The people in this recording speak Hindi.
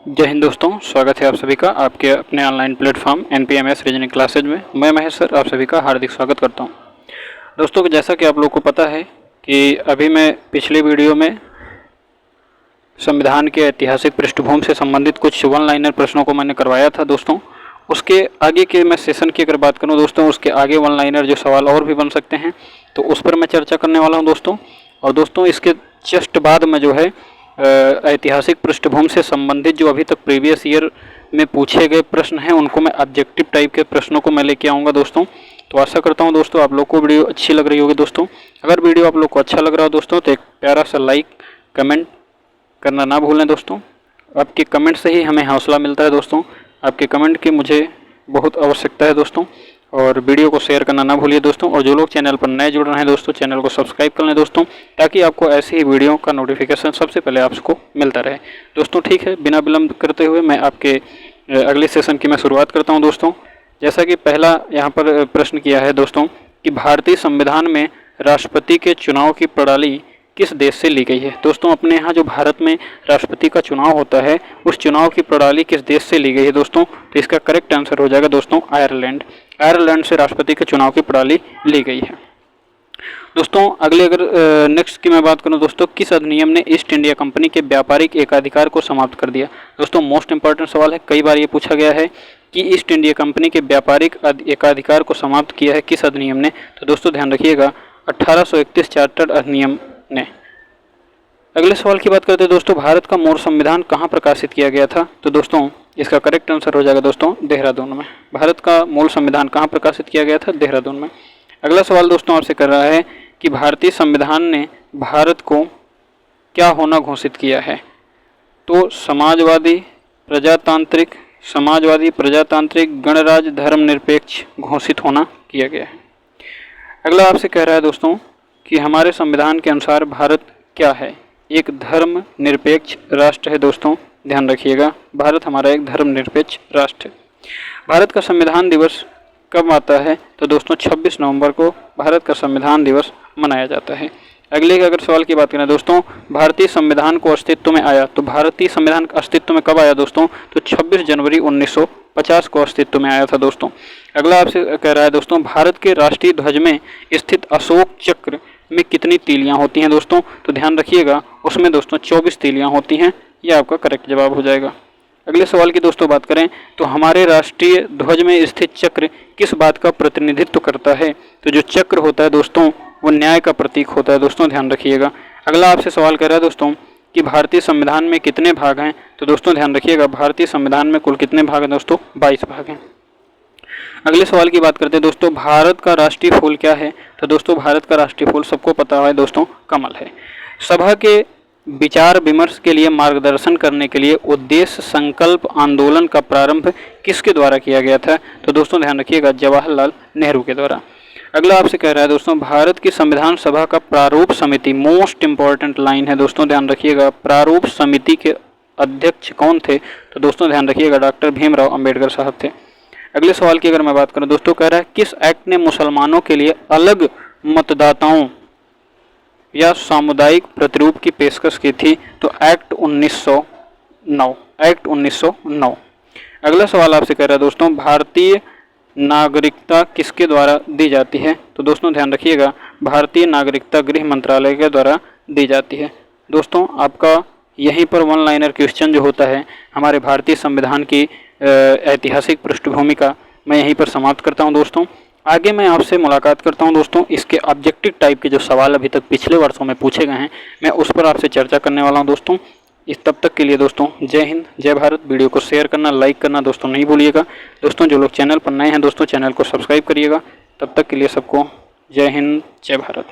जय हिंद दोस्तों, स्वागत है आप सभी का आपके अपने online platform NPMS reasoning classes में। मैं महेश सर आप सभी का हार्दिक स्वागत करता हूं। दोस्तों, जैसा कि आप लोगों को पता है कि अभी मैं पिछले वीडियो में संविधान के ऐतिहासिक पृष्ठभूमि से संबंधित कुछ वन लाइनर प्रश्नों को मैंने करवाया था दोस्तों। उसके आगे के मैं सेशन की अगर बात करूँ दोस्तों, उसके आगे वन लाइनर जो सवाल और भी बन सकते हैं तो उस पर मैं चर्चा करने वाला हूँ दोस्तों। और दोस्तों, इसके जस्ट बाद में जो है ऐतिहासिक पृष्ठभूमि से संबंधित जो अभी तक प्रीवियस ईयर में पूछे गए प्रश्न हैं उनको मैं ऑब्जेक्टिव टाइप के प्रश्नों को मैं लेके आऊँगा दोस्तों। तो आशा करता हूँ दोस्तों आप लोग को वीडियो अच्छी लग रही होगी दोस्तों। अगर वीडियो आप लोग को अच्छा लग रहा हो दोस्तों तो एक प्यारा सा लाइक कमेंट करना ना भूलें दोस्तों। आपके कमेंट से ही हमें हौसला मिलता है दोस्तों। आपके कमेंट की मुझे बहुत आवश्यकता है दोस्तों। और वीडियो को शेयर करना ना भूलिए दोस्तों। और जो लोग चैनल पर नए जुड़ रहे हैं दोस्तों, चैनल को सब्सक्राइब कर लें दोस्तों, ताकि आपको ऐसी ही वीडियो का नोटिफिकेशन सबसे पहले आपको मिलता रहे दोस्तों। ठीक है, बिना विलंब करते हुए मैं आपके अगले सेशन की मैं शुरुआत करता हूं दोस्तों। जैसा कि पहला यहाँ पर प्रश्न किया है दोस्तों कि भारतीय संविधान में राष्ट्रपति के चुनाव की प्रणाली किस देश से ली गई है। दोस्तों, अपने यहाँ जो भारत में राष्ट्रपति का चुनाव होता है उस चुनाव की प्रणाली किस देश से ली गई है दोस्तों। तो इसका करेक्ट आंसर हो जाएगा दोस्तों आयरलैंड। आयरलैंड से राष्ट्रपति के चुनाव की प्रणाली ली गई है दोस्तों। अगले अगर नेक्स्ट की मैं बात करूं दोस्तों, किस अधिनियम ने ईस्ट इंडिया कंपनी के व्यापारिक एकाधिकार को समाप्त कर दिया। दोस्तों, मोस्ट इंपॉर्टेंट सवाल है, कई बार ये पूछा गया है कि ईस्ट इंडिया कंपनी के व्यापारिक एकाधिकार को समाप्त किया है किस अधिनियम ने। तो दोस्तों ध्यान रखिएगा 1831 चार्टर्ड अधिनियम ने। अगले सवाल की बात करते हैं दोस्तों, भारत का मूल संविधान कहाँ प्रकाशित किया गया था। तो दोस्तों इसका करेक्ट आंसर हो जाएगा दोस्तों देहरादून में। भारत का मूल संविधान कहाँ प्रकाशित किया गया था, देहरादून में। अगला सवाल दोस्तों आपसे कर रहा है कि भारतीय संविधान ने भारत को क्या होना घोषित किया है। तो समाजवादी प्रजातांत्रिक गणराज्य धर्मनिरपेक्ष घोषित होना किया गया है। अगला आपसे कह रहा है दोस्तों कि हमारे संविधान के अनुसार भारत क्या है, एक धर्मनिरपेक्ष राष्ट्र है दोस्तों। ध्यान रखिएगा, भारत हमारा एक धर्मनिरपेक्ष राष्ट्र है। भारत का संविधान दिवस कब आता है। तो दोस्तों 26 नवंबर को भारत का संविधान दिवस मनाया जाता है। अगले अगर सवाल की बात करें दोस्तों, भारतीय संविधान को अस्तित्व में आया। तो भारतीय संविधान अस्तित्व में कब आया दोस्तों। तो 26 जनवरी 1950 को अस्तित्व में आया था दोस्तों। अगला आपसे कह रहा है दोस्तों, भारत के राष्ट्रीय ध्वज में स्थित अशोक चक्र में कितनी तीलियां होती हैं दोस्तों। तो ध्यान रखिएगा उसमें दोस्तों 24 तीलियां होती हैं। यह आपका करेक्ट जवाब हो जाएगा। अगले सवाल की दोस्तों बात करें तो हमारे राष्ट्रीय ध्वज में स्थित चक्र किस बात का प्रतिनिधित्व करता है। तो जो चक्र होता है दोस्तों वो न्याय का प्रतीक होता है दोस्तों। ध्यान रखिएगा। अगला आपसे सवाल कर रहा है दोस्तों कि भारतीय संविधान में कितने भाग हैं। तो दोस्तों ध्यान रखिएगा भारतीय संविधान में कुल कितने भाग हैं दोस्तों, 22 भाग हैं। अगले सवाल की बात करते हैं दोस्तों, भारत का राष्ट्रीय फूल क्या है। तो दोस्तों भारत का राष्ट्रीय फूल सबको पता है दोस्तों, कमल है। सभा के विचार विमर्श के लिए मार्गदर्शन करने के लिए उद्देश्य संकल्प आंदोलन का प्रारंभ किसके द्वारा किया गया था। तो दोस्तों ध्यान रखिएगा जवाहरलाल नेहरू के द्वारा। अगला आपसे कह रहा है दोस्तों, भारत की संविधान सभा का प्रारूप समिति, मोस्ट इंपॉर्टेंट लाइन है दोस्तों, ध्यान रखिएगा, प्रारूप समिति के अध्यक्ष कौन थे। तो दोस्तों ध्यान रखिएगा डॉक्टर भीमराव अंबेडकर साहब थे। अगले सवाल की अगर मैं बात करूं दोस्तों, कह रहा है किस एक्ट ने मुसलमानों के लिए अलग मतदाताओं या सामुदायिक प्रतिरूप की पेशकश की थी। तो एक्ट 1909। अगला सवाल आपसे कह रहा है दोस्तों, भारतीय नागरिकता किसके द्वारा दी जाती है। तो दोस्तों ध्यान रखिएगा भारतीय नागरिकता गृह मंत्रालय के द्वारा दी जाती है। दोस्तों आपका यहीं पर वन लाइनर क्वेश्चन जो होता है हमारे भारतीय संविधान की ऐतिहासिक पृष्ठभूमि का, मैं यहीं पर समाप्त करता हूं दोस्तों। आगे मैं आपसे मुलाकात करता हूं दोस्तों, इसके ऑब्जेक्टिव टाइप के जो सवाल अभी तक पिछले वर्षों में पूछे गए हैं मैं उस पर आपसे चर्चा करने वाला हूं दोस्तों। इस तब तक के लिए दोस्तों जय हिंद जय भारत। वीडियो को शेयर करना लाइक करना दोस्तों नहीं भूलिएगा दोस्तों। जो लोग चैनल पर नए हैं दोस्तों चैनल को सब्सक्राइब करिएगा। तब तक के लिए सबको जय हिंद जय भारत।